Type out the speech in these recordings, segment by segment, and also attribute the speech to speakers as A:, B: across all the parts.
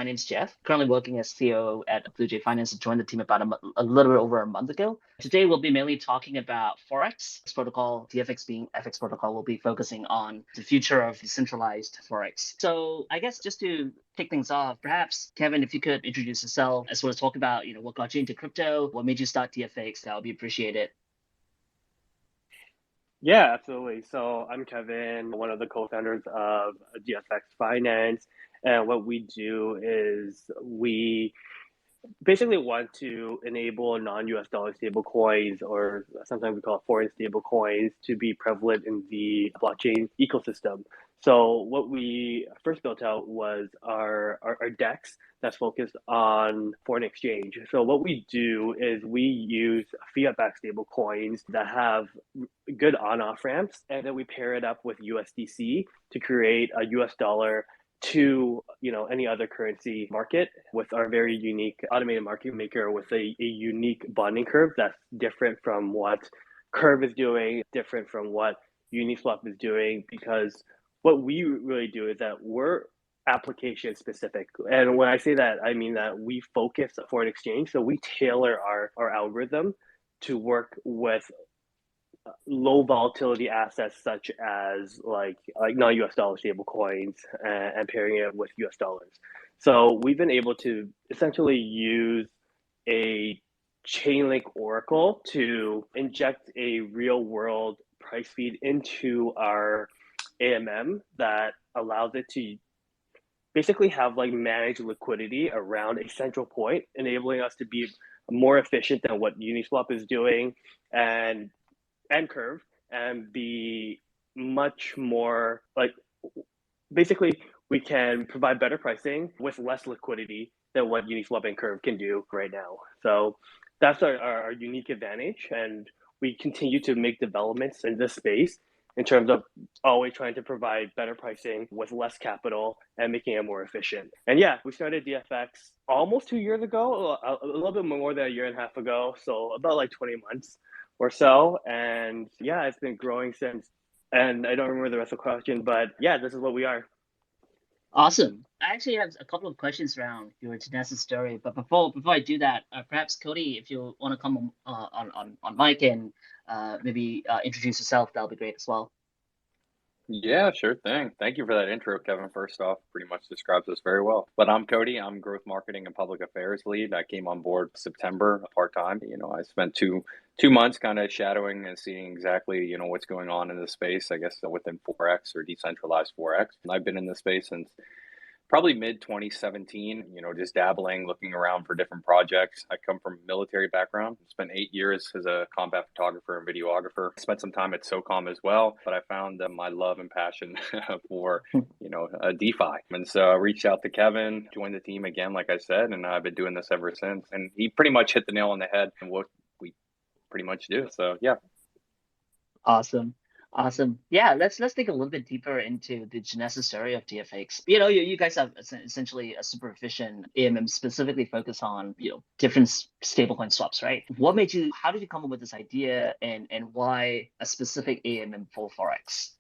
A: My name's Jeff, currently working as CEO at Blue Jay Finance. I joined the team about a little bit over a month ago. Today, we'll be mainly talking about Forex protocol, DFX being FX protocol. We'll be focusing on the future of decentralized Forex. So I guess just to kick things off, perhaps, Kevin, if you could introduce yourself as well as talk about, what got you into crypto, what made you start DFX, that would be appreciated.
B: Yeah, absolutely. So I'm Kevin, one of the co-founders of DFX Finance. And what we do is we basically want to enable non-US dollar stable coins, or sometimes we call it foreign stable coins, to be prevalent in the blockchain ecosystem. So what we first built out was our DEX that's focused on foreign exchange. So what we do is we use fiat-backed stable coins that have good on-off ramps, and then we pair it up with USDC to create a US dollar to any other currency market with our very unique automated market maker with a unique bonding curve that's different from what Curve is doing, different from what Uniswap is doing, because what we really do is that we're application specific. And when I say that, I mean that we focus on foreign exchange. So we tailor our algorithm to work with low volatility assets such as like non-US dollar stable coins and pairing it with US dollars. So we've been able to essentially use a Chainlink Oracle to inject a real world price feed into our AMM that allows it to basically have like managed liquidity around a central point, enabling us to be more efficient than what Uniswap is doing and Curve, and be much more like, basically we can provide better pricing with less liquidity than what Uniswap and Curve can do right now. So that's our unique advantage, and we continue to make developments in this space in terms of always trying to provide better pricing with less capital and making it more efficient. And yeah, we started DFX almost 2 years ago, a little bit more than a year and a half ago. So about like 20 months or so. And yeah, it's been growing since. And I don't remember the rest of the question, but yeah, this is what we are.
A: Awesome. I actually have a couple of questions around your Genesis story, but before I do that, perhaps Cody, if you want to come on mic and maybe introduce yourself, that'll be great as well.
C: Yeah, sure thing. Thank you for that intro, Kevin. First off, pretty much describes us very well. But I'm Cody. I'm growth marketing and public affairs lead. I came on board September part-time. I spent two months kind of shadowing and seeing exactly, what's going on in the space, I guess, within Forex or decentralized Forex. And I've been in this space since probably mid 2017, just dabbling, looking around for different projects. I come from a military background, spent 8 years as a combat photographer and videographer. Spent some time at SOCOM as well, but I found my love and passion for, DeFi. And so I reached out to Kevin, joined the team again, like I said, and I've been doing this ever since. And he pretty much hit the nail on the head and what we pretty much do. So yeah.
A: Awesome. Awesome. Yeah, let's dig a little bit deeper into the genesis story of DFX. You guys have essentially a super efficient AMM specifically focused on, different stablecoin swaps, right? How did you come up with this idea, and why a specific AMM for Forex?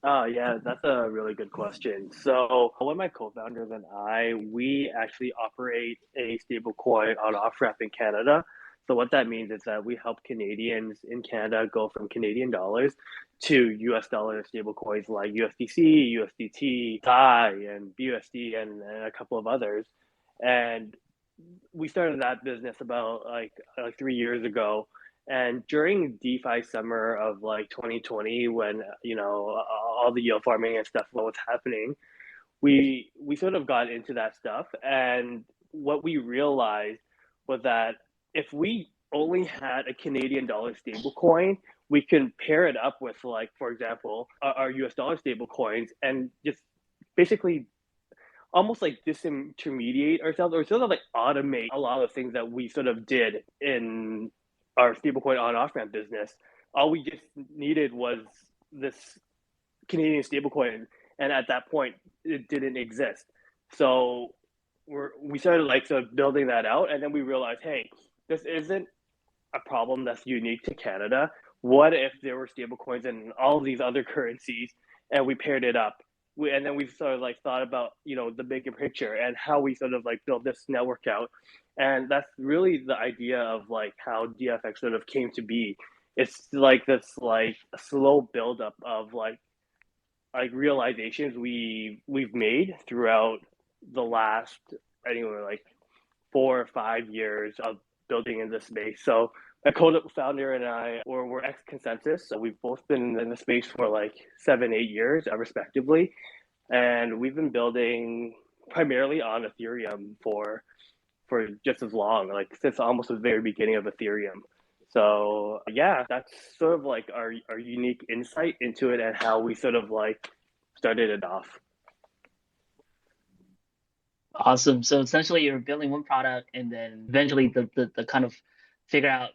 B: Yeah, that's a really good question. So one of my co-founders and we actually operate a stable coin on off-ramp in Canada. So what that means is that we help Canadians in Canada go from Canadian dollars to US dollar stable coins like USDC, USDT, DAI, and BUSD, and a couple of others. And we started that business about like 3 years ago. And during DeFi summer of like 2020, when all the yield farming and stuff was happening, we sort of got into that stuff. And what we realized was that if we only had a Canadian dollar stable coin, we can pair it up with, like, for example, our US dollar stable coins, and just basically almost like disintermediate ourselves, or sort of like automate a lot of things that we sort of did in our stablecoin on off ramp business. All we just needed was this Canadian stablecoin, and at that point, it didn't exist. So we started like sort of building that out, and then we realized, hey, this isn't a problem that's unique to Canada. What if there were stablecoins in all of these other currencies, and we paired it up and then we sort of like thought about, the bigger picture and how we sort of like build this network out. And that's really the idea of like how DFX sort of came to be. It's like this like slow buildup of like realizations we've made throughout the last anywhere like 4 or 5 years of building in this space. So my co-founder and I we're ex-Consensus, so we've both been in the space for like 7, 8 years, respectively, and we've been building primarily on Ethereum for just as long, like since almost the very beginning of Ethereum. So yeah, that's sort of like our unique insight into it and how we sort of like started it off.
A: Awesome. So essentially you're building one product and then eventually the kind of figure out,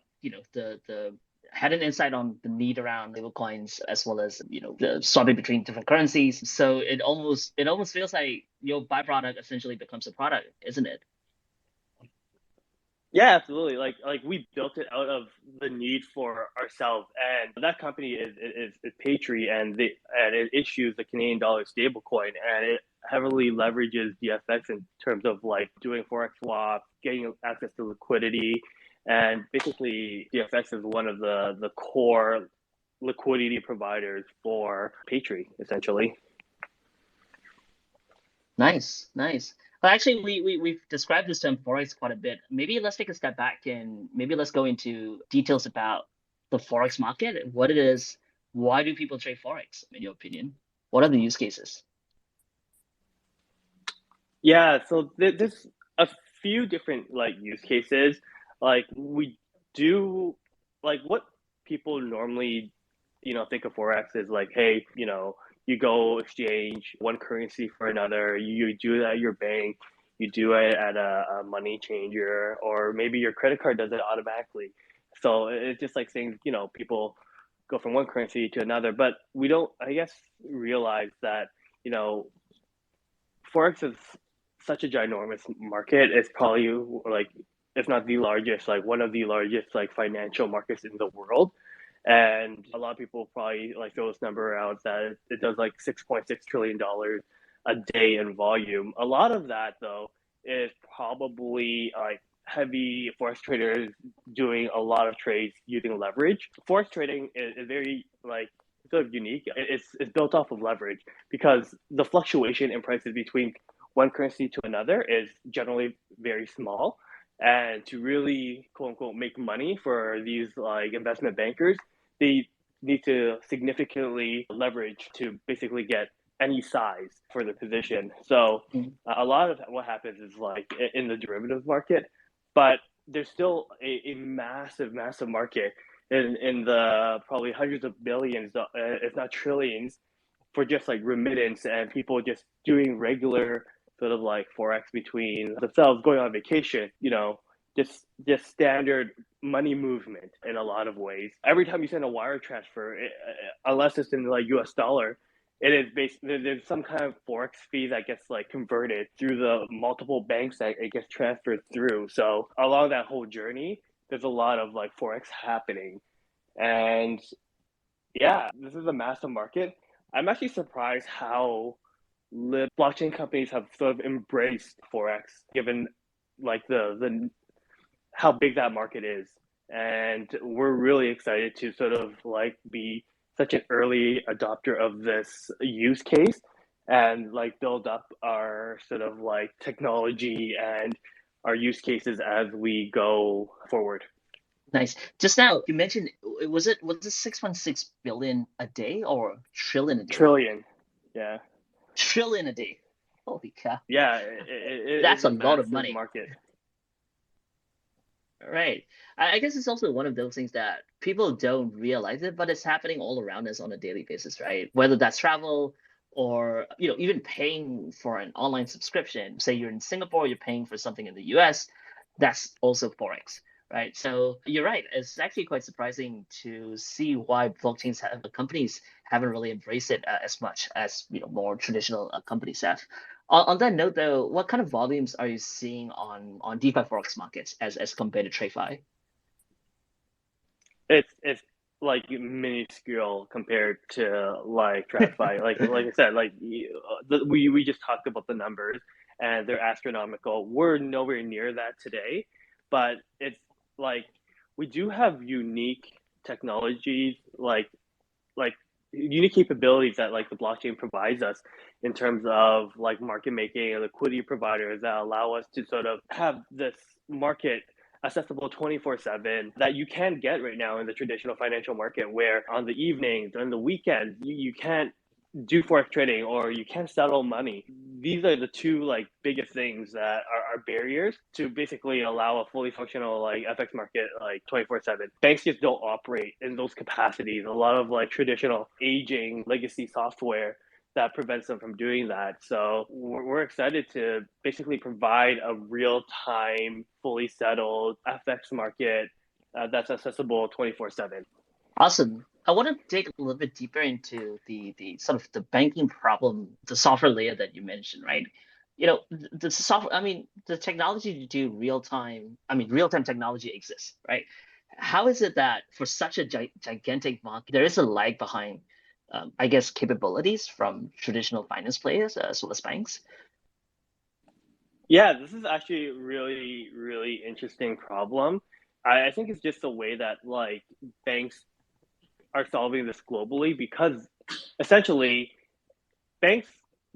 A: the had an insight on the need around stable coins as well as, the swapping between different currencies. So it almost feels like your byproduct essentially becomes a product, isn't it?
B: Yeah, absolutely. Like we built it out of the need for ourselves, and that company is Patri, and it issues the Canadian dollar stablecoin, and it heavily leverages DFX in terms of like doing forex swap, getting access to liquidity, and basically DFX is one of the core liquidity providers for Patri, essentially.
A: Nice, nice. Well, actually, we've described this term forex quite a bit. Maybe let's take a step back and maybe let's go into details about the forex market, what it is, why do people trade forex, in your opinion? What are the use cases?
B: Yeah, so there's a few different like use cases. Like we do like what people normally, think of forex is like, hey, you go exchange one currency for another. You do that at your bank, you do it at a money changer, or maybe your credit card does it automatically. So it's just like saying, people go from one currency to another, but we don't, I guess, realize that, you know, Forex is such a ginormous market. It's probably like, if not the largest, like one of the largest like financial markets in the world. And a lot of people probably like throw this number out that it does like $6.6 trillion a day in volume. A lot of that though is probably like heavy forex traders doing a lot of trades using leverage. Forex trading is very like sort of unique. It's built off of leverage because the fluctuation in prices between one currency to another is generally very small. And to really quote unquote make money for these like investment bankers, they need to significantly leverage to basically get any size for the position. So
A: Mhm.
B: a lot of what happens is like in the derivatives market, but there's still a massive, massive market in the probably hundreds of billions, if not trillions, for just like remittance and people just doing regular sort of like forex between themselves, going on vacation, just standard money movement in a lot of ways. Every time you send a wire transfer, unless it's in like US dollar, it is based there's some kind of forex fee that gets like converted through the multiple banks that it gets transferred through. So along that whole journey, there's a lot of like forex happening. And yeah, this is a massive market. I'm actually surprised how blockchain companies have sort of embraced forex, given like the how big that market is. And we're really excited to sort of like be such an early adopter of this use case and like build up our sort of like technology and our use cases as we go forward.
A: Nice. Just now you mentioned was it 6.6 billion a day or trillion a day?
B: Trillion. Yeah.
A: Trillion a day. Holy cow.
B: Yeah,
A: That's
B: it's
A: a
B: a
A: lot of
B: massive
A: money.
B: market.
A: Right. I guess it's also one of those things that people don't realize it, but it's happening all around us on a daily basis, right? Whether that's travel or, even paying for an online subscription. Say you're in Singapore, you're paying for something in the US, that's also Forex, right? So you're right. It's actually quite surprising to see why companies haven't really embraced it as much as, more traditional companies have. On that note, though, what kind of volumes are you seeing on DeFi Forex markets as compared to TradeFi?
B: It's like minuscule compared to like TradFi. Like I said, we just talked about the numbers and they're astronomical. We're nowhere near that today, but it's like we do have unique technologies like unique capabilities that like the blockchain provides us in terms of like market making and liquidity providers that allow us to sort of have this market accessible 24/7 that you can't get right now in the traditional financial market, where on the evenings, on the weekends, you can't do forex trading or you can't settle money. These are the two like biggest things that are barriers to basically allow a fully functional like FX market like 24/7. Banks just don't operate in those capacities. A lot of like traditional aging legacy software that prevents them from doing that. So we're excited to basically provide a real time, fully settled FX market that's accessible 24/7.
A: Awesome. I want to dig a little bit deeper into the sort of the banking problem, the software layer that you mentioned, right? The software, I mean, the technology to do real time technology exists, right? How is it that for such a gigantic market, there is a lag behind, I guess, capabilities from traditional finance players as well as banks?
B: Yeah, this is actually a really, really interesting problem. I think it's just the way that like banks are solving this globally, because essentially banks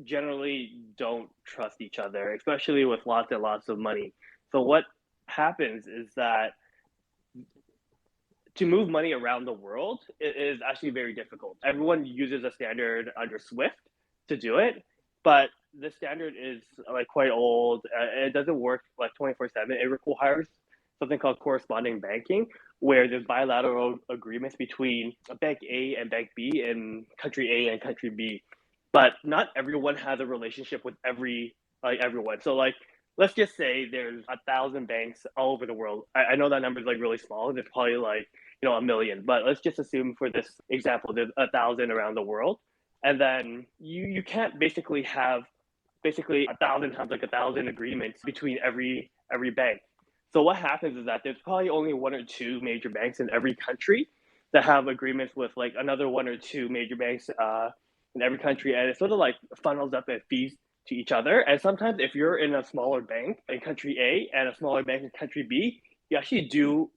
B: generally don't trust each other, especially with lots and lots of money. So what happens is that to move money around the world is actually very difficult. Everyone uses a standard under Swift to do it, but the standard is like quite old. It doesn't work like 24/7. It requires something called corresponding banking, where there's bilateral agreements between Bank A and Bank B and country A and country B. But not everyone has a relationship with everyone. So like let's just say there's 1,000 banks all over the world. I know that number is like really small. There's probably like a million, but let's just assume for this example there's 1,000 around the world, and then you can't basically have basically 1,000 times like 1,000 agreements between every bank. So what happens is that there's probably only one or two major banks in every country that have agreements with like another one or two major banks in every country, and it sort of like funnels up and feeds to each other. And sometimes if you're in a smaller bank in country A and a smaller bank in country B, you actually do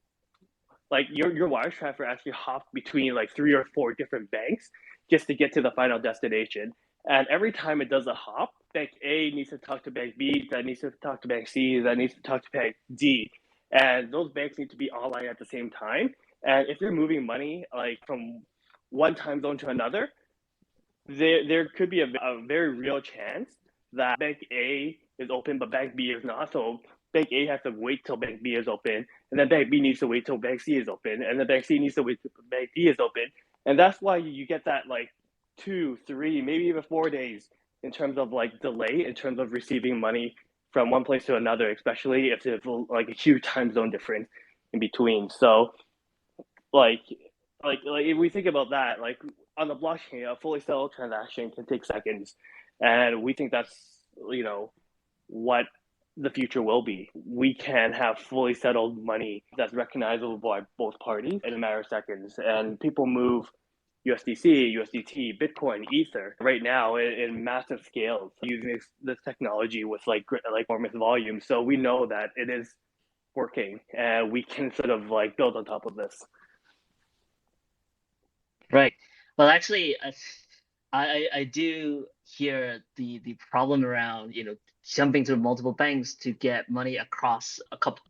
B: like your wire transfer actually hops between like three or four different banks just to get to the final destination. And every time it does a hop, Bank A needs to talk to Bank B, that needs to talk to Bank C, that needs to talk to Bank D. And those banks need to be online at the same time. And if you're moving money like from one time zone to another, there could be a very real chance that Bank A is open, but Bank B is not. So Bank A has to wait till Bank B is open, and then Bank B needs to wait till Bank C is open, and then Bank C needs to wait till Bank D is open. And that's why you get that like 2, 3, maybe even 4 days in terms of like delay in terms of receiving money from one place to another, especially if there's like a huge time zone difference in between. So like if we think about that, like on the blockchain, a fully settled transaction can take seconds, and we think that's what the future will be. We can have fully settled money that's recognizable by both parties in a matter of seconds, and people move USDC, USDT, Bitcoin, Ether right now in massive scales using this technology with like enormous volume. So we know that it is working, and we can sort of like build on top of this.
A: Right. Well, actually, I do hear the problem around jumping through multiple banks to get money across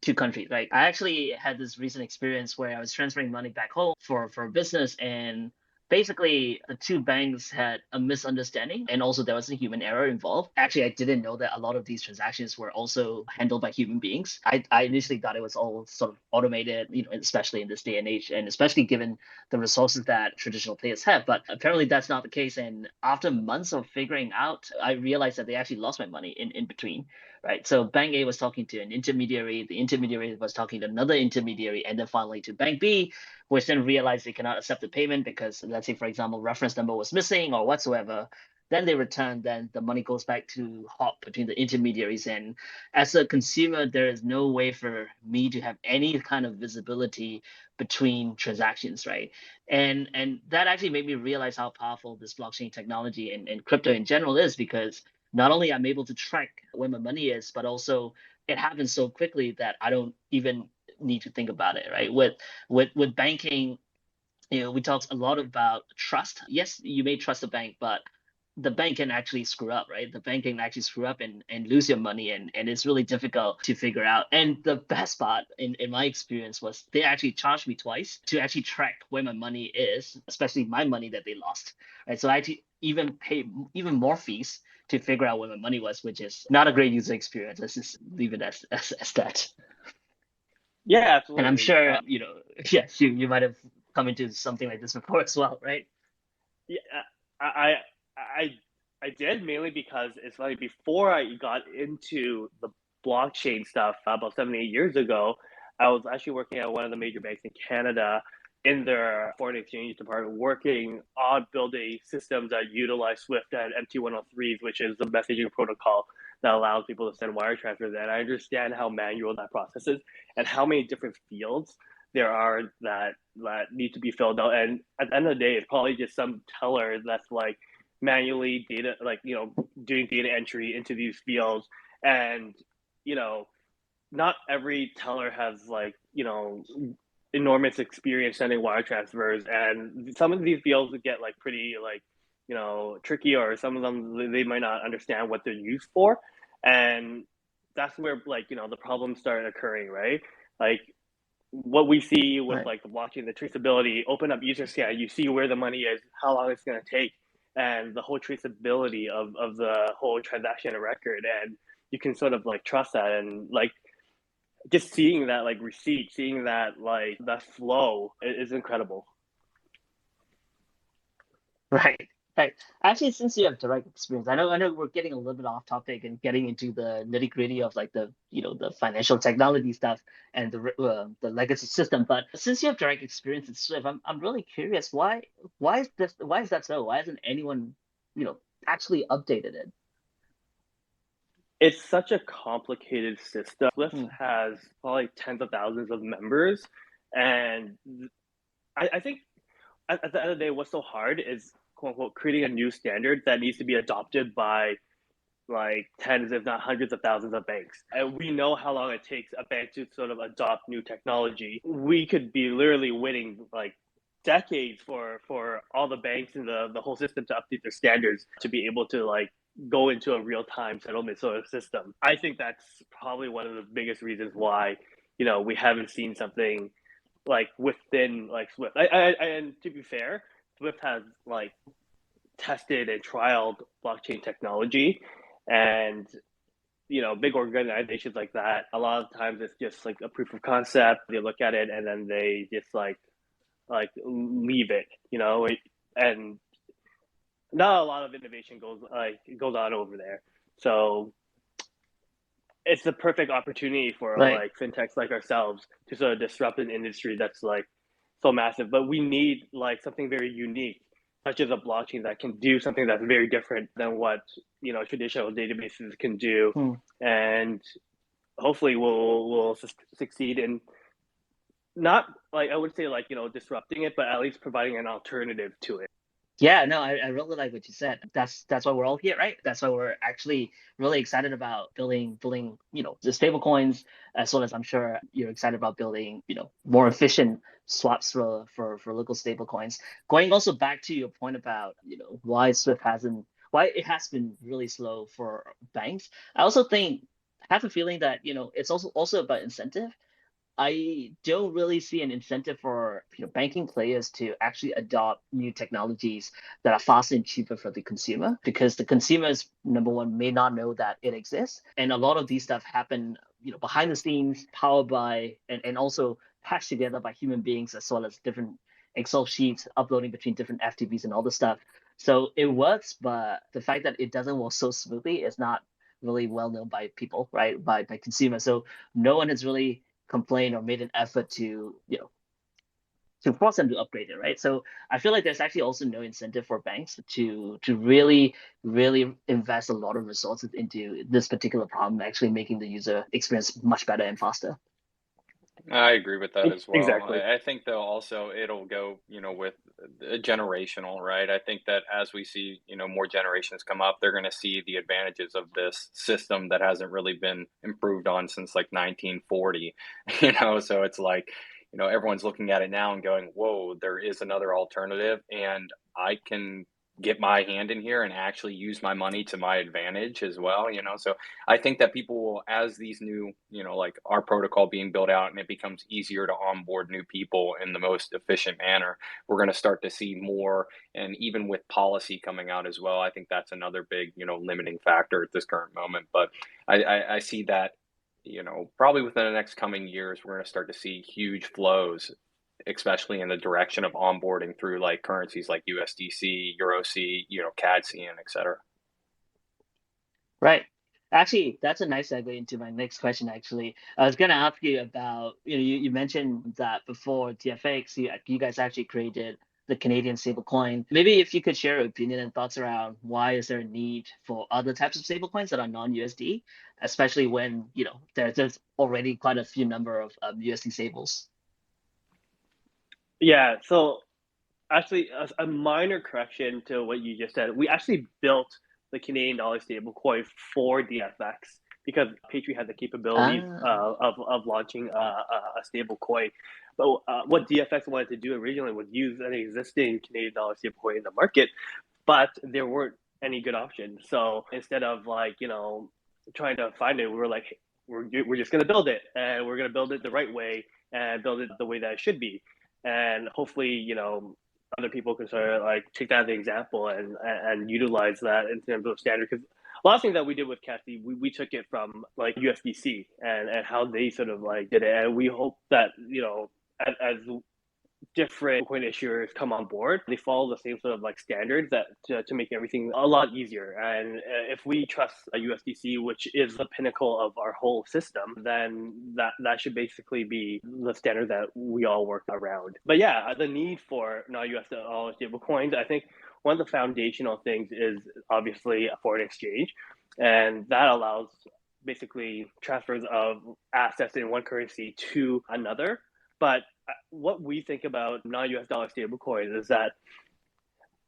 A: two countries. Right. I actually had this recent experience where I was transferring money back home for a business, and basically the two banks had a misunderstanding, and also there was a human error involved. Actually, I didn't know that a lot of these transactions were also handled by human beings. I initially thought it was all sort of automated, especially in this day and age, and especially given the resources that traditional players have. But apparently that's not the case. And after months of figuring out, I realized that they actually lost my money in between. Right. So Bank A was talking to an intermediary, the intermediary was talking to another intermediary, and then finally to Bank B, which then realized they cannot accept the payment because, let's say, for example, reference number was missing or whatsoever. then they return, then the money goes back to hop between the intermediaries. And as a consumer, there is no way for me to have any kind of visibility between transactions, right? And that actually made me realize how powerful this blockchain technology and crypto in general is, because not only I'm able to track where my money is, but also it happens so quickly that I don't even need to think about it, right? With banking, we talked a lot about trust. Yes, you may trust a bank, but the bank can actually screw up, right? The bank can actually screw up and lose your money, and it's really difficult to figure out. And the best part in my experience was they actually charged me twice to actually track where my money is, especially my money that they lost, right? So I actually even pay even more fees to figure out where my money was, which is not a great user experience. Let's just leave it as that.
B: Yeah,
A: And I'm
B: absolutely.
A: sure, yes, you might have come into something like this before as well, right?
B: Yeah, I, I, I did mainly because it's like before I got into the blockchain stuff about 7, 8 years ago, I was actually working at one of the major banks in Canada in their foreign exchange department, working on building systems that utilize Swift and MT103s, which is the messaging protocol that allows people to send wire transfers. And I understand how manual that process is and how many different fields there are that need to be filled out. And at the end of the day, it's probably just some teller that's like manually data, like, doing data entry into these fields. And, you know, not every teller has like, enormous experience sending wire transfers. And some of these fields get like pretty like, tricky, or some of them, they might not understand what they're used for. And that's where like, the problems start occurring, right? Like, what we see with
A: Right.
B: like the blockchain, the traceability, open up user scan, you see where the money is, how long it's going to take, and the whole traceability of the whole transaction record. And you can sort of like trust that. And like just seeing that like receipt, seeing that like that flow is incredible.
A: Right. Right. Actually, since you have direct experience, I know we're getting a little bit off topic and getting into the nitty gritty of like the financial technology stuff and the legacy system. But since you have direct experience in Swift, I'm really curious why is that so? Why hasn't anyone you know actually updated it?
B: It's such a complicated system. Swift
A: Hmm.
B: has probably tens of thousands of members. And I think at the end of the day, what's so hard is quote unquote creating a new standard that needs to be adopted by like tens, if not hundreds of thousands of banks. And we know how long it takes a bank to sort of adopt new technology. We could be literally waiting like decades for all the banks and the whole system to update their standards to be able to like go into a real-time settlement sort of system. I think that's probably one of the biggest reasons why, we haven't seen something like within like Swift. And to be fair, Swift has like tested and trialed blockchain technology. And big organizations like that, a lot of times it's just like a proof of concept. They look at it and then they just like leave it, and not a lot of innovation goes on over there. So it's the perfect opportunity for
A: Right.
B: like fintechs like ourselves to sort of disrupt an industry that's like so massive. But we need like something very unique, such as a blockchain that can do something that's very different than what traditional databases can do.
A: Hmm.
B: And hopefully we'll succeed in not like, I would say like disrupting it, but at least providing an alternative to it.
A: Yeah, no, I really like what you said. That's why we're all here, right? That's why we're actually really excited about building, the stable coins, as well as I'm sure you're excited about building, more efficient swaps for local stable coins. Going also back to your point about, why it has been really slow for banks. I also have a feeling that, it's also about incentive. I don't really see an incentive for banking players to actually adopt new technologies that are faster and cheaper for the consumer, because the consumers, number one, may not know that it exists, and a lot of these stuff happen behind the scenes, powered by and also patched together by human beings, as well as different Excel sheets uploading between different FTPs and all the stuff. So it works, but the fact that it doesn't work so smoothly is not really well known by people, right? By consumers. So no one has really complained or made an effort to to force them to upgrade it, right? So I feel like there's actually also no incentive for banks to really invest a lot of resources into this particular problem, actually making the user experience much better and faster.
C: I agree with that as well.
B: Exactly.
C: I think though also it'll go, with generational, right? I think that as we see, more generations come up, they're going to see the advantages of this system that hasn't really been improved on since like 1940, so it's like, everyone's looking at it now and going, whoa, there is another alternative and I can get my hand in here and actually use my money to my advantage as well. So I think that people will, as these new, like our protocol being built out and it becomes easier to onboard new people in the most efficient manner, we're going to start to see more. And even with policy coming out as well, I think that's another big, limiting factor at this current moment. But I see that, probably within the next coming years, we're going to start to see huge flows, especially in the direction of onboarding through like currencies like USDC, EuroC, CAD-CN, et cetera.
A: Right. Actually, that's a nice segue into my next question, actually. I was going to ask you about, you mentioned that before DFX, you guys actually created the Canadian stablecoin. Maybe if you could share your opinion and thoughts around why is there a need for other types of stablecoins that are non-USD, especially when, there's already quite a few number of USD stables.
B: Yeah, so actually, a minor correction to what you just said. We actually built the Canadian dollar stablecoin for DFX because Patriot had the capabilities of launching a stable coin. But what DFX wanted to do originally was use an existing Canadian dollar stablecoin in the market, but there weren't any good options. So instead of trying to find it, we were like, we're just going to build it, and we're going to build it the right way and build it the way that it should be. And hopefully, other people can sort of like take that as an example and utilize that in terms of standard. Because a lot of things that we did with Cassie, we took it from like USDC and how they sort of like did it. And we hope that, as different coin issuers come on board, they follow the same sort of like standards that to make everything a lot easier. And if we trust a USDC, which is the pinnacle of our whole system, then that should basically be the standard that we all work around. But yeah, the need for non-US dollar stable coins, I think one of the foundational things is obviously foreign exchange, and that allows basically transfers of assets in one currency to another. But what we think about non-US dollar stablecoins is that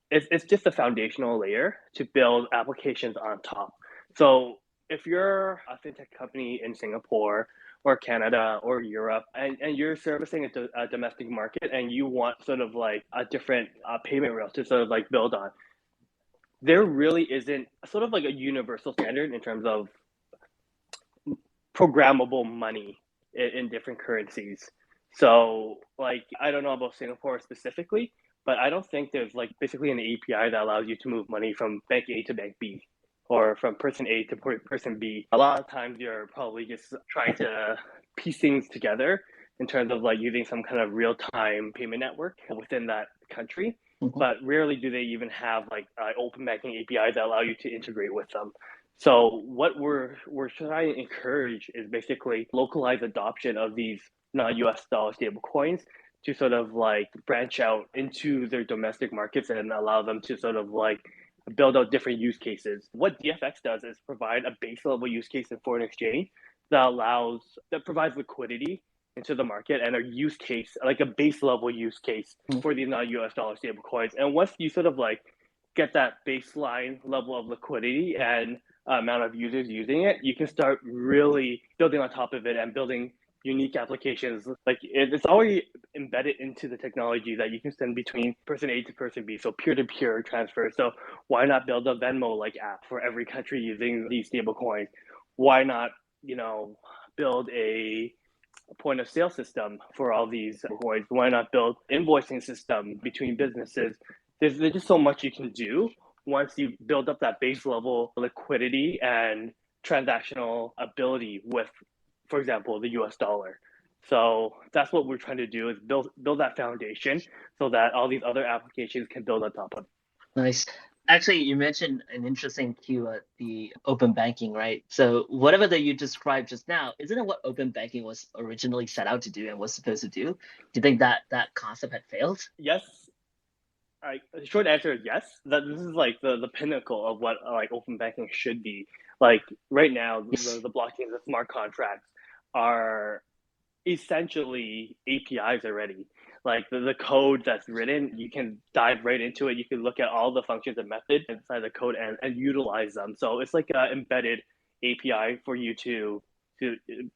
B: it's just a foundational layer to build applications on top. So if you're a fintech company in Singapore or Canada or Europe and you're servicing a domestic market and you want sort of like a different payment rail to sort of like build on, there really isn't sort of like a universal standard in terms of programmable money in different currencies. So, like, I don't know about Singapore specifically, but I don't think there's like basically an API that allows you to move money from bank A to bank B or from person A to person B. A lot of times you're probably just trying to piece things together in terms of like using some kind of real-time payment network within that country. Mm-hmm. But rarely do they even have like open banking APIs that allow you to integrate with them. So what we're trying to encourage is basically localized adoption of these non-US dollar stable coins to sort of like branch out into their domestic markets and allow them to sort of like build out different use cases. What DFX does is provide a base level use case in foreign exchange that provides liquidity into the market and a use case, like a base level use case for these non-US dollar stable coins. And once you sort of like get that baseline level of liquidity and amount of users using it, you can start really building on top of it and building unique applications. Like it's already embedded into the technology that you can send between person A to person B, so peer-to-peer transfer. So why not build a Venmo like app for every country using these stable coins? Why not, build a point of sale system for all these coins? Why not build invoicing system between businesses? There's just so much you can do once you build up that base level liquidity and transactional ability with, for example, the US dollar. So that's what we're trying to do, is build that foundation so that all these other applications can build on top of it.
A: Nice. Actually, you mentioned an interesting keyword, the open banking, right? So whatever that you described just now, isn't it what open banking was originally set out to do and was supposed to do? Do you think that that concept had failed?
B: Yes, the short answer is yes. That this is like the pinnacle of what like open banking should be. Like right now,
A: Yes.
B: the blockchain, the smart contracts are essentially APIs already. Like the code that's written, you can dive right into it. You can look at all the functions and methods inside the code and utilize them. So it's like an embedded API for you to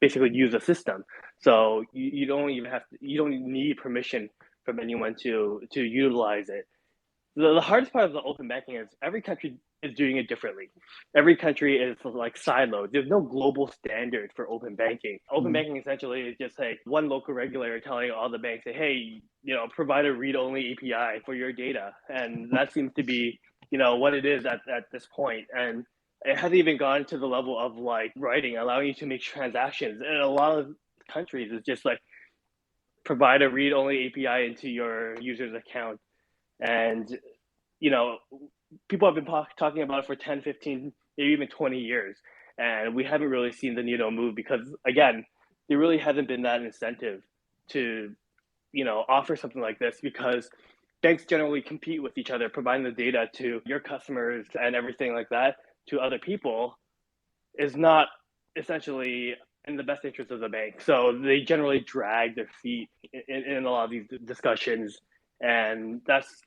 B: basically use the system. So you don't even have to, you don't need permission from anyone to utilize it. The hardest part of the open banking is every country is doing it differently. Every country is like siloed. There's no global standard for open banking. Open
A: Mm.
B: banking essentially is just like one local regulator telling all the banks, hey, provide a read-only API for your data, and that seems to be, what it is at this point. And it hasn't even gone to the level of like writing, allowing you to make transactions. And a lot of countries is just like provide a read-only API into your user's account and you know people have been talking about it for 10, 15, maybe even 20 years, and we haven't really seen the needle move because again there really hasn't been that incentive to offer something like this because banks generally compete with each other providing the data to your customers and everything like that to other people is not essentially in the best interest of the bank. So they generally drag their feet in a lot of these discussions. And that's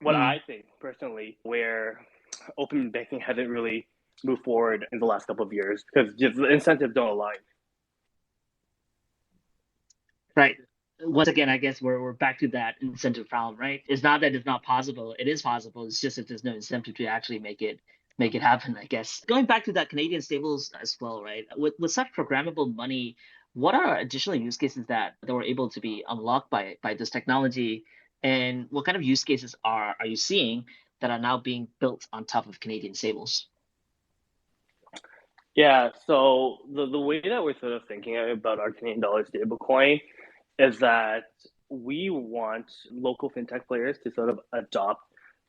B: what
A: Mm.
B: I think personally, where open banking hasn't really moved forward in the last couple of years because just the incentives don't align.
A: Right. Once again, I guess we're back to that incentive problem, right? It's not that it's not possible. It is possible. It's just that there's no incentive to actually make it happen, I guess. Going back to that Canadian stables as well, right? With such programmable money, what are additional use cases that were able to be unlocked by this technology? And what kind of use cases are you seeing that are now being built on top of Canadian stables?
B: Yeah, so the way that we're sort of thinking about our Canadian dollar stablecoin is that we want local fintech players to sort of adopt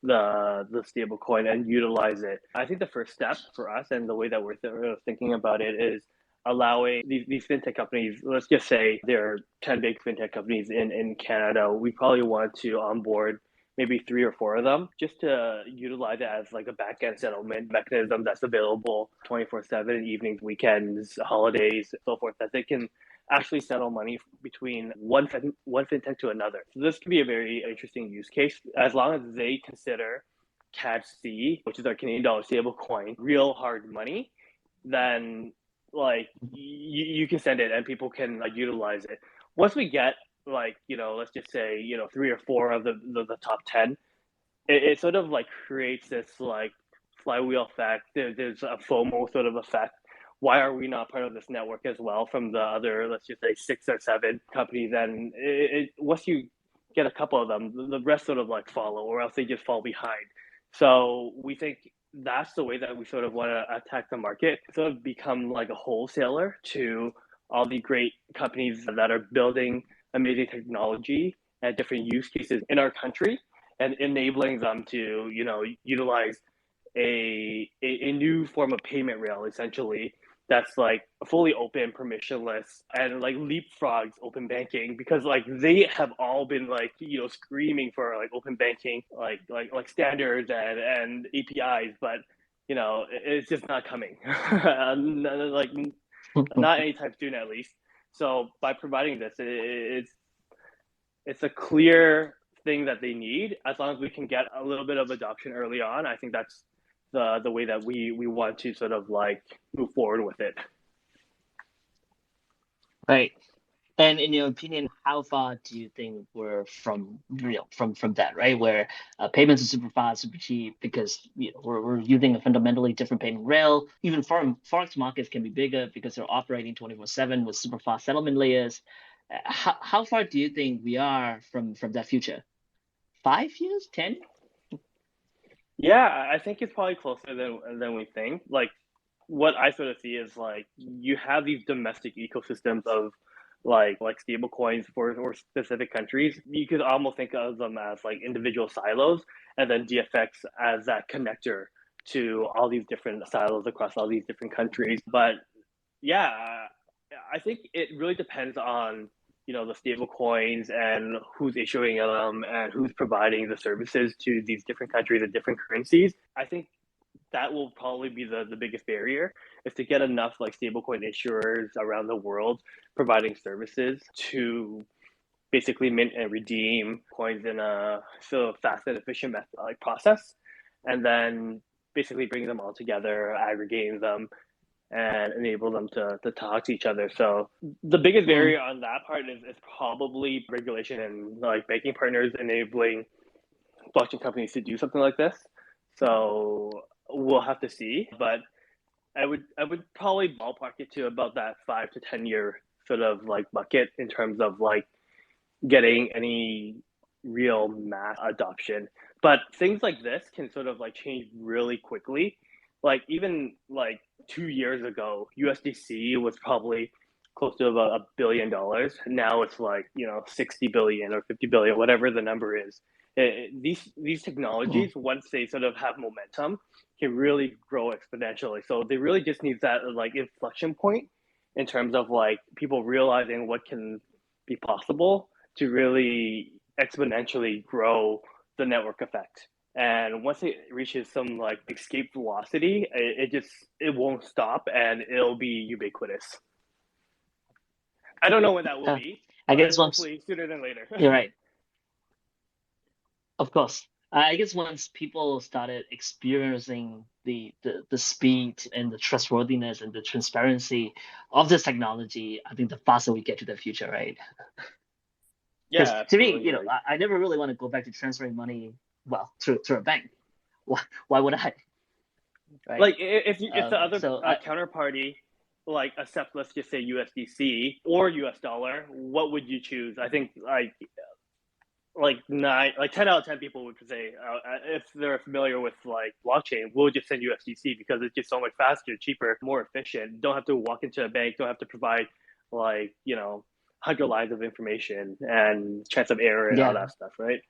B: the stablecoin and utilize it. I think the first step for us and the way that we're thinking about it is allowing these fintech companies, let's just say there are 10 big fintech companies in Canada, we probably want to onboard maybe three or four of them just to utilize it as like a back-end settlement mechanism that's available 24/7, evenings, weekends, holidays, so forth, that they can actually settle money between one fintech to another. So this could be a very interesting use case as long as they consider CAD-C, which is our Canadian dollar stable coin, real hard money. Then like you can send it and people can utilize it. Once we get like let's just say three or four of the top 10, it sort of like creates this like flywheel effect. There's a FOMO sort of effect. Why are we not part of this network as well from the other, let's just say, six or seven companies? And once you get a couple of them, the rest sort of like follow, or else they just fall behind. So we think that's the way that we sort of want to attack the market, sort of become like a wholesaler to all the great companies that are building amazing technology and different use cases in our country and enabling them to utilize a new form of payment rail essentially that's like fully open, permissionless, and like leapfrogs open banking because like they have all been like screaming for like open banking, like standards and APIs, but it's just not coming, like not anytime soon at least. So by providing this, it's a clear thing that they need. As long as we can get a little bit of adoption early on, I think that's the way that we want to sort of like move forward with it.
A: Right. And in your opinion, how far do you think we're from from that, right? Where payments are super fast, super cheap because we're using a fundamentally different payment rail. Even forex markets can be bigger because they're operating 24/7 with super fast settlement layers. How far do you think we are from that future? 5 years, 10?
B: Yeah, I think it's probably closer than we think. Like what I sort of see is like you have these domestic ecosystems of like stable coins for specific countries. You could almost think of them as like individual silos, and then DFX as that connector to all these different silos across all these different countries. But yeah, I think it really depends on the stable coins and who's issuing them and who's providing the services to these different countries and different currencies. I think that will probably be the biggest barrier, is to get enough like stablecoin issuers around the world providing services to basically mint and redeem coins in a so fast and efficient like process, and then basically bring them all together, aggregating them, and enable them to talk to each other. So the biggest barrier on that part is probably regulation and like banking partners enabling blockchain companies to do something like this. So we'll have to see, but I would probably ballpark it to about that 5 to 10 year sort of like bucket in terms of like getting any real mass adoption. But things like this can sort of like change really quickly. Like even like 2 years ago, USDC was probably close to about $1 billion. Now it's like 60 billion or 50 billion, whatever the number is. These technologies, once they sort of have momentum, can really grow exponentially. So they really just need that like inflection point in terms of like people realizing what can be possible to really exponentially grow the network effect. And once it reaches some like escape velocity, it won't stop and it'll be ubiquitous. I don't know when that will be.
A: I guess
B: hopefully sooner than later.
A: You're right. Of course. I guess once people started experiencing the speed and the trustworthiness and the transparency of this technology, I think the faster we get to the future, right?
B: Yeah,
A: to me, I never really want to go back to transferring money, well, through a bank. Why would I?
B: Right? Like if the other counterparty like accepts, let's just say USDC or US dollar, what would you choose? I think like 10 out of 10 people would say if they're familiar with like blockchain, we'll just send USDC because it's just so much faster, cheaper, more efficient. Don't have to walk into a bank, don't have to provide like 100 lines of information and chance of error and all that stuff, right?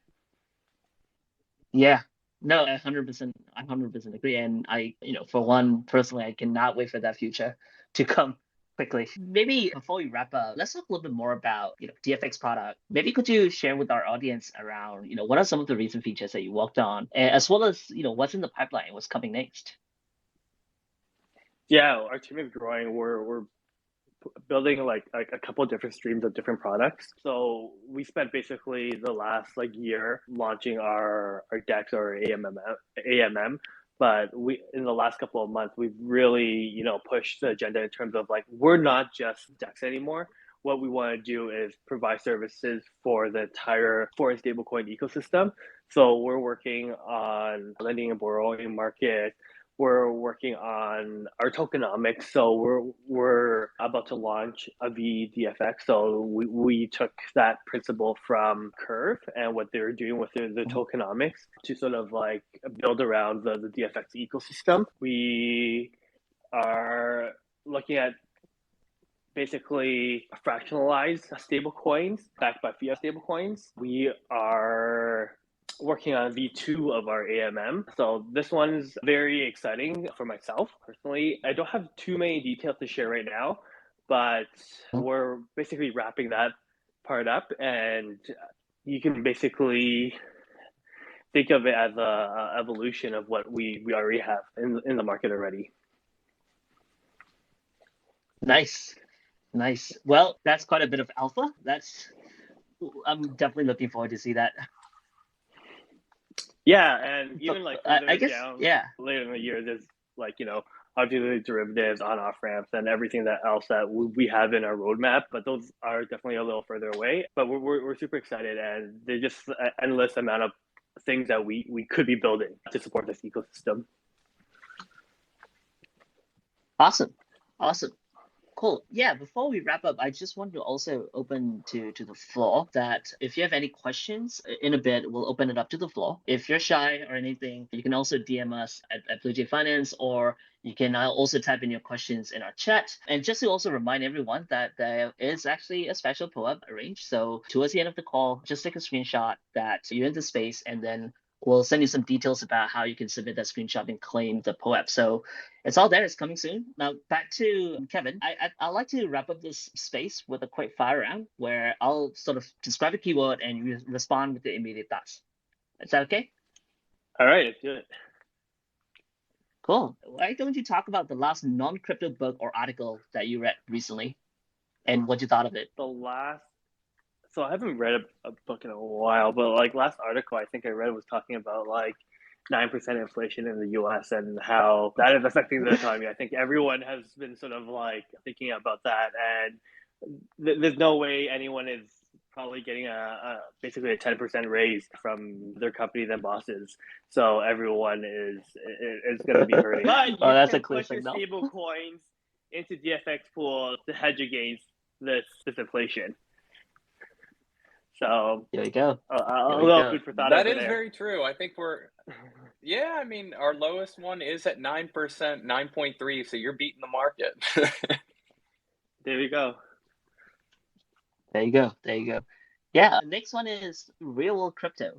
A: Yeah. No, I 100% agree. And I, for one, personally, I cannot wait for that future to come quickly. Maybe before we wrap up, let's talk a little bit more about, DFX product. Maybe could you share with our audience around, what are some of the recent features that you worked on, as well as, what's in the pipeline, what's coming next?
B: Yeah, our team is growing. We're building like a couple of different streams of different products. So we spent basically the last like year launching our DEX or AMM. But in the last couple of months, we've really, pushed the agenda in terms of like, we're not just DEX anymore. What we want to do is provide services for the entire foreign stablecoin ecosystem. So we're working on lending and borrowing market. We're working on our tokenomics. So we're about to launch a VDFX. So we took that principle from Curve and what they're doing with the tokenomics to sort of like build around the DFX ecosystem. We are looking at basically fractionalized stable coins backed by fiat stable coins. We are working on V2 of our AMM. So this one's very exciting for myself personally. I don't have too many details to share right now, but we're basically wrapping that part up, and you can basically think of it as a evolution of what we already have in the market already.
A: Nice. Well, that's quite a bit of alpha. I'm definitely looking forward to see that.
B: Yeah, and even like
A: I guess
B: down later in the year, there's like obviously derivatives, on-off ramps, and everything else that we have in our roadmap. But those are definitely a little further away. But we're super excited, and there's just an endless amount of things that we could be building to support this ecosystem.
A: Awesome. Cool. Yeah, before we wrap up, I just want to also open to the floor that if you have any questions in a bit, we'll open it up to the floor. If you're shy or anything, you can also DM us at Blue Jay Finance, or You can also type in your questions in our chat. And just to also remind everyone that there is actually a special POAP arranged. So towards the end of the call, just take a screenshot that you're in the space, and then we'll send you some details about how you can submit that screenshot and claim the POAP. So it's all there. It's coming soon. Now back to Kevin. I'd like to wrap up this space with a quick fire round where I'll sort of describe a keyword and you respond with the immediate thoughts. Is that okay?
B: All right, let's do it.
A: Cool. We're going to talk about the last non-crypto book or article that you read recently and what you thought of it.
B: So I haven't read a book in a while, but like last article I think I read was talking about like 9% inflation in the US and how that is affecting the economy. I think everyone has been sort of like thinking about that, and there's no way anyone is probably getting basically a 10% raise from their company than bosses. So everyone is going to be hurting. But you
A: that's
B: can
A: a clear
B: push your
A: signal.
B: stable coins into DFX pool to hedge against this inflation. So
A: there you go.
B: A little food for thought.
C: That is very true. I think I mean, our lowest one is at 9%, 9.3. So you're beating the market.
B: There you go.
A: There you go. Yeah. The next one is real world crypto.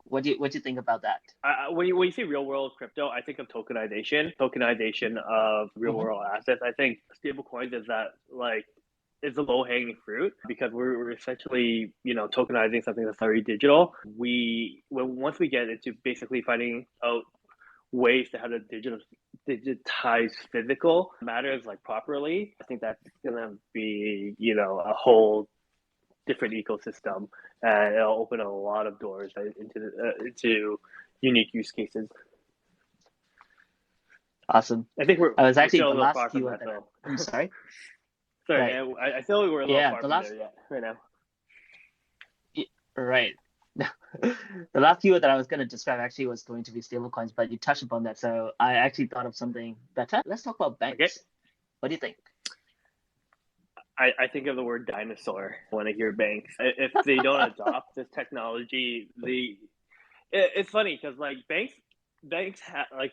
A: What do you think about that?
B: When you say real world crypto, I think of tokenization of real world assets. I think stable coins is the low hanging fruit because we're essentially tokenizing something that's very digital. Once we get into basically finding out ways to how to digitize physical matters like properly, I think that's gonna be a whole different ecosystem, and it'll open a lot of doors into unique use cases.
A: Awesome.
B: I think
A: I was actually
B: the
A: last keyword that I'm sorry.
B: Sorry, right. I feel like we're a little far from there yet right now.
A: Right. The last keyword that I was going to describe actually was going to be stablecoins, but you touched upon that, so I actually thought of something better. Let's talk about banks. Okay. What do you think?
B: I think of the word dinosaur when I hear banks. If they don't adopt this technology, it's funny because like banks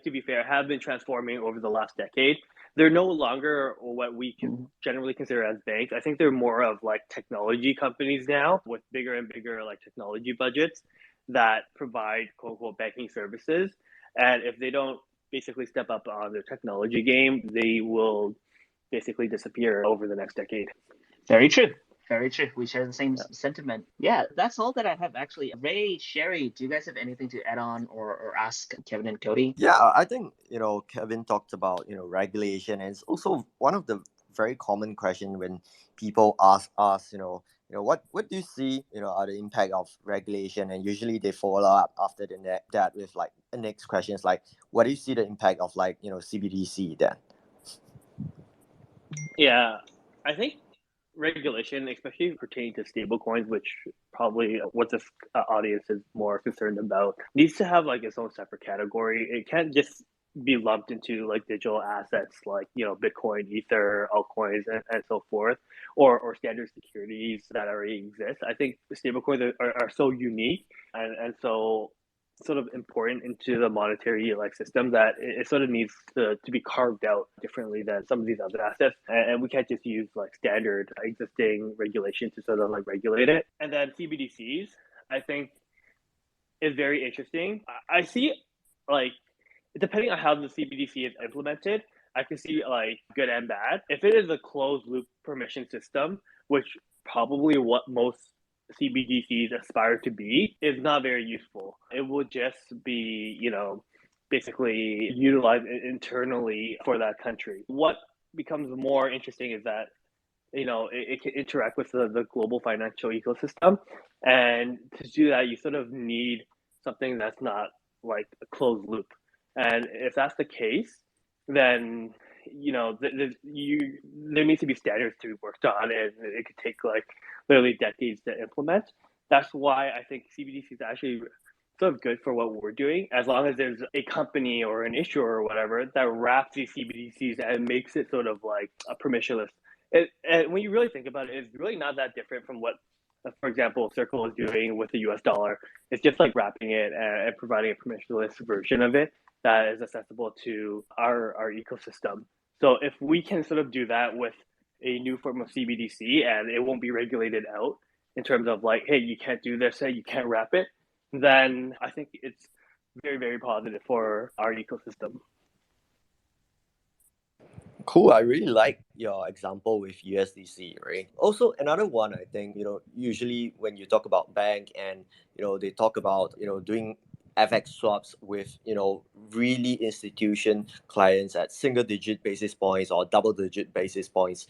B: to be fair, have been transforming over the last decade. They're no longer what we can generally consider as banks. I think they're more of like technology companies now with bigger and bigger like technology budgets that provide quote unquote banking services. And if they don't basically step up on their technology game, they will basically disappear over the next decade.
A: Very true. Very true. We share the same sentiment. Yeah, that's all that I have actually. Ray, Sherry, do you guys have anything to add on or ask Kevin and Cody?
D: Yeah, I think, Kevin talked about, regulation, and it's also one of the very common question when people ask us, what do you see, are the impact of regulation? And usually they follow up after that with like the next question is like, what do you see the impact of like, CBDC then?
B: Yeah, I think regulation, especially pertaining to stablecoins, which probably what this audience is more concerned about, needs to have like its own separate category. It can't just be lumped into like digital assets like Bitcoin, Ether, altcoins, and so forth, or standard securities that already exist. I think stablecoins are so unique and so sort of important into the monetary system that it sort of needs to be carved out differently than some of these other assets, and we can't just use like standard existing regulation to sort of like regulate it. And then CBDCs, I think, is very interesting. I see like depending on how the CBDC is implemented, I can see like good and bad. If it is a closed loop permission system, which probably what most CBDCs aspire to be, is not very useful. It will just be, basically utilized internally for that country. What becomes more interesting is that, it can interact with the global financial ecosystem. And to do that, you sort of need something that's not like a closed loop. And if that's the case, then there needs to be standards to be worked on, and it could take like literally decades to implement. That's why I think CBDC is actually sort of good for what we're doing, as long as there's a company or an issuer or whatever that wraps these CBDCs and makes it sort of like a permissionless. And when you really think about it, it's really not that different from what, for example, Circle is doing with the US dollar. It's just like wrapping it and providing a permissionless version of it. that is accessible to our ecosystem. So if we can sort of do that with a new form of CBDC and it won't be regulated out in terms of like, hey, you can't do this, hey, you can't wrap it, then I think it's very, very positive for our ecosystem.
D: Cool. I really like your example with USDC, right? Also, another one, I think, usually when you talk about bank and, they talk about, doing FX swaps with, really institution clients at single digit basis points or double digit basis points,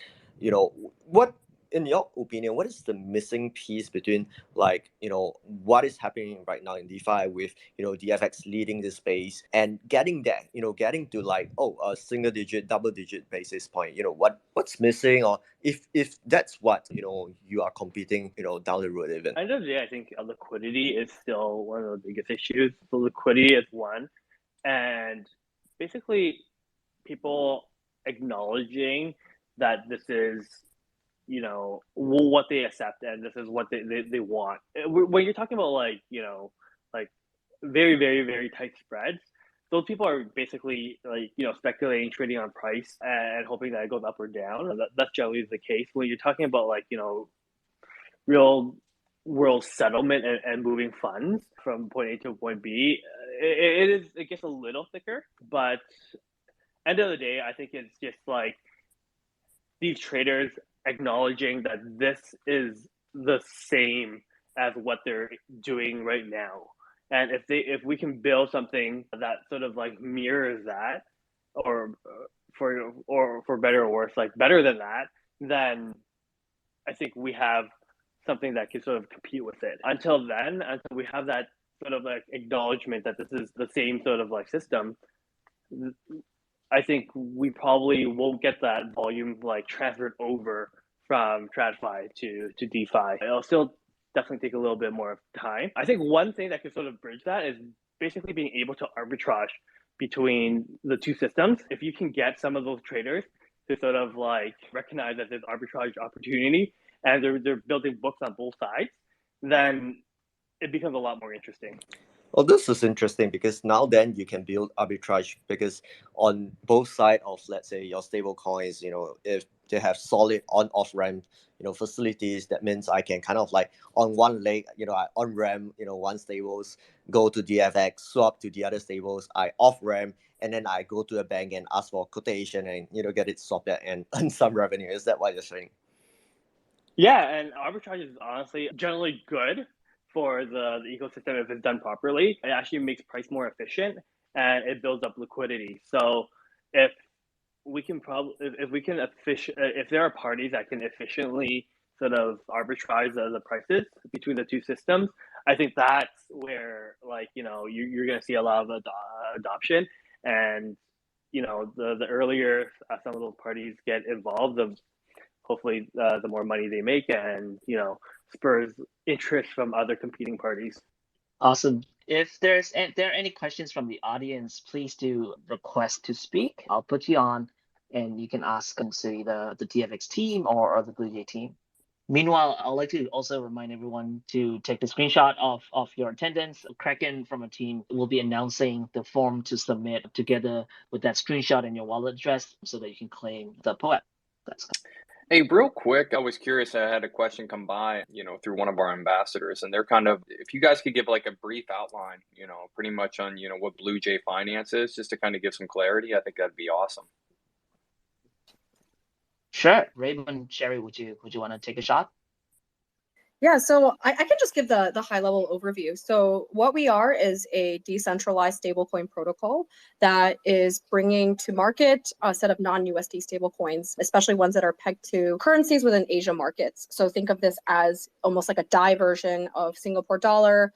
D: what, in your opinion, what is the missing piece between like, what is happening right now in DeFi with, DFX leading the space and getting that, getting to like, a single digit, double digit basis point, what's missing, or if that's what, you are competing, down the road even.
B: End of the day, I think liquidity is still one of the biggest issues. So liquidity is one. And basically people acknowledging that this is, what they accept and this is what they want. When you're talking about like, like very, very, very tight spreads, those people are basically like, speculating, trading on price and hoping that it goes up or down. That's generally the case. When you're talking about like, real world settlement and moving funds from point A to point B, it gets a little thicker, but end of the day, I think it's just like these traders acknowledging that this is the same as what they're doing right now. And if we can build something that sort of like mirrors that, or for better or worse, like better than that, then I think we have something that can sort of compete with it. Until then, until we have that sort of like acknowledgement that this is the same sort of like system, I think we probably won't get that volume like transferred over from TradFi to DeFi. It'll still definitely take a little bit more time. I think one thing that could sort of bridge that is basically being able to arbitrage between the two systems. If you can get some of those traders to sort of like recognize that there's arbitrage opportunity and they're building books on both sides, then it becomes a lot more interesting.
D: Well, this is interesting because now then you can build arbitrage because on both sides of, let's say, your stable coins, if they have solid on-off ramp, facilities, that means I can kind of like on one leg, I on ramp, one stables, go to DFX, swap to the other stables, I off ramp, and then I go to a bank and ask for quotation and, get it swapped and earn some revenue. Is that what you're saying?
B: Yeah, and arbitrage is honestly generally good for the ecosystem if it's done properly. It actually makes price more efficient and it builds up liquidity. So if we can if there are parties that can efficiently sort of arbitrage the prices between the two systems, I think that's where like you're going to see a lot of adoption. And the earlier some of those parties get involved, hopefully the more money they make and spurs interest from other competing parties.
A: Awesome. If there are any questions from the audience, please do request to speak. I'll put you on and you can ask say the DFX team or the BlueJay team. Meanwhile, I'd like to also remind everyone to take the screenshot of your attendance. Kraken from a team will be announcing the form to submit together with that screenshot and your wallet address so that you can claim the POAP. That's
C: Hey, real quick, I was curious. I had a question come by, through one of our ambassadors, and they're kind of, if you guys could give like a brief outline, pretty much on, what BlueJay Finance is, just to kind of give some clarity, I think that'd be awesome.
A: Sure. Raymond, Sherry, would you want to take a shot?
E: Yeah, so I can just give the high level overview. So what we are is a decentralized stablecoin protocol that is bringing to market a set of non-USD stablecoins, especially ones that are pegged to currencies within Asia markets. So think of this as almost like a DAI version of Singapore dollar,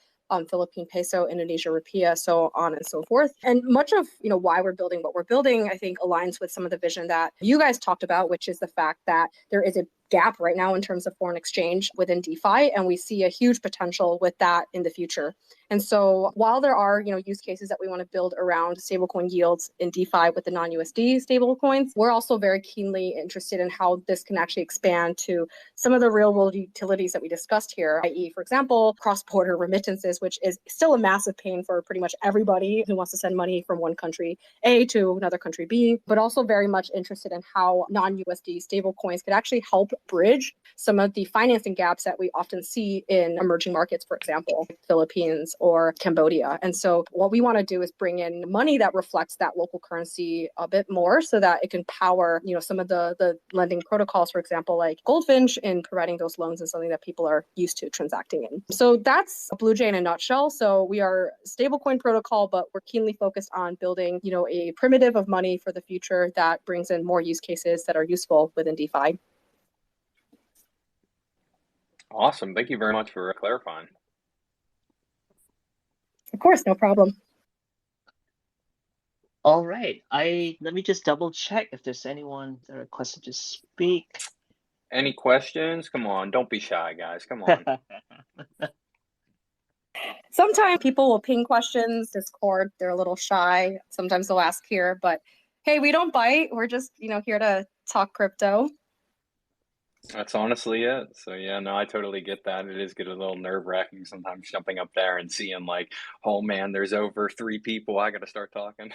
E: Philippine peso, Indonesia rupiah, so on and so forth. And much of why we're building what we're building, I think, aligns with some of the vision that you guys talked about, which is the fact that there is a gap right now in terms of foreign exchange within DeFi, and we see a huge potential with that in the future. And so while there are, use cases that we want to build around stablecoin yields in DeFi with the non-USD stablecoins, we're also very keenly interested in how this can actually expand to some of the real-world utilities that we discussed here, i.e., for example, cross-border remittances, which is still a massive pain for pretty much everybody who wants to send money from one country A to another country B, but also very much interested in how non-USD stablecoins could actually help bridge some of the financing gaps that we often see in emerging markets, for example, Philippines or Cambodia. And so what we want to do is bring in money that reflects that local currency a bit more so that it can power, some of the lending protocols, for example, like Goldfinch, in providing those loans and something that people are used to transacting in. So that's BlueJ in a nutshell. So we are a stablecoin protocol, but we're keenly focused on building, a primitive of money for the future that brings in more use cases that are useful within DeFi.
C: Awesome. Thank you very much for clarifying.
E: Of course, no problem.
A: All right. Let me just double check if there's anyone that requested to speak.
C: Any questions? Come on, don't be shy, guys. Come on.
E: Sometimes people will ping questions, Discord, they're a little shy. Sometimes they'll ask here, but hey, we don't bite. We're just, here to talk crypto.
C: That's honestly it. So yeah, no, I totally get that. It is get a little nerve-wracking sometimes jumping up there and seeing like, oh man, there's over 3 people. I got to start talking.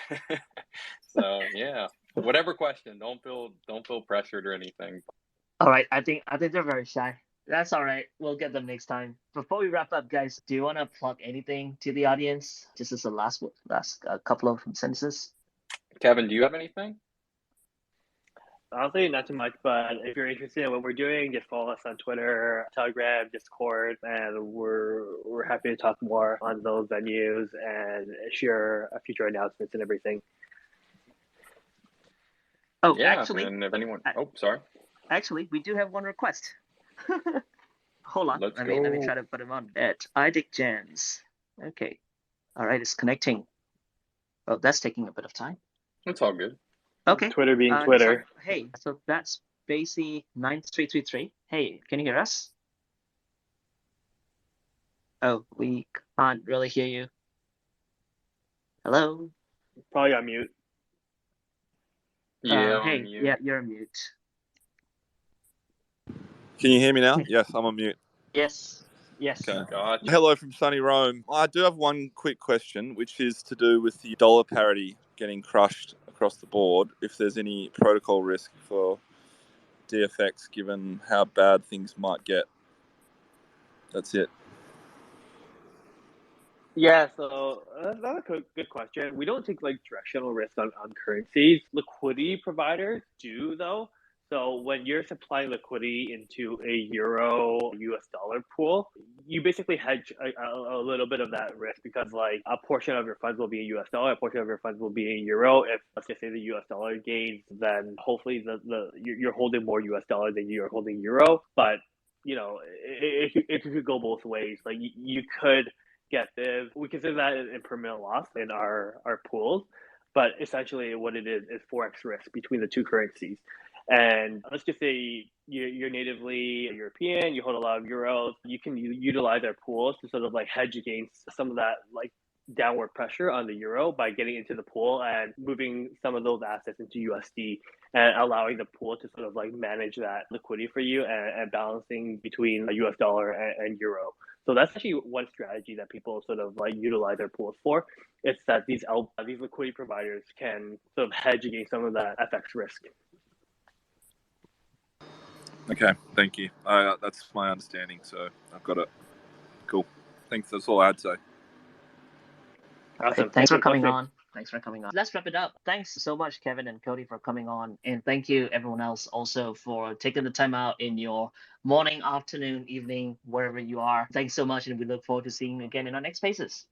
C: So yeah, whatever question, don't feel pressured or anything.
A: All right. I think they're very shy. That's all right. We'll get them next time. Before we wrap up, guys, do you want to plug anything to the audience? Just as a last couple of sentences.
C: Kevin, do you have anything?
B: Honestly, not too much, but if you're interested in what we're doing, just follow us on Twitter, Telegram, Discord, and we're happy to talk more on those venues and share future announcements and everything.
A: Oh,
C: yeah,
A: actually,
C: and if anyone, sorry.
A: Actually, we do have one request. Hold on.
C: Let's
A: Let
C: go.
A: me try to put him on it. IDicJans. Okay. All right, it's connecting. Oh, that's taking a bit of time.
C: It's all good.
A: Okay.
B: Twitter being Twitter.
A: Hey, so that's Spacey 9333. Hey, can you hear us? Oh, we can't really hear you. Hello?
B: Probably on mute.
C: Yeah.
A: Hey,
C: mute.
A: yeah, you're on mute.
F: Can you hear me now? Yes, I'm on mute.
A: Yes.
F: Okay.
C: Gotcha.
F: Hello from sunny Rome. I do have one quick question, which is to do with the dollar parity getting crushed across the board. If there's any protocol risk for DFX, given how bad things might get. That's it.
B: Yeah, so that's a good question. We don't take directional risk on currencies. Liquidity providers do though. So when you're supplying liquidity into a euro US dollar pool, you basically hedge a little bit of that risk because a portion of your funds will be in US dollar, a portion of your funds will be in euro. If let's just say the US dollar gains, then hopefully you're holding more US dollar than you're holding euro. But it could go both ways. You could get we consider that an impermanent loss in our pools, but essentially what it is forex risk between the two currencies. And let's just say you're natively European, you hold a lot of euros, you can utilize our pools to sort of hedge against some of that downward pressure on the euro by getting into the pool and moving some of those assets into USD and allowing the pool to sort of manage that liquidity for you and balancing between a US dollar and euro. So that's actually one strategy that people sort of utilize their pools for. It's that these liquidity providers can sort of hedge against some of that FX risk.
F: Okay, thank you. That's my understanding, so I've got it. Cool. Thanks. That's all I had to say.
B: Awesome.
A: Thanks for coming on. Let's wrap it up. Thanks so much, Kevin and Cody, for coming on. And thank you, everyone else, also for taking the time out in your morning, afternoon, evening, wherever you are. Thanks so much. And we look forward to seeing you again in our next Spaces.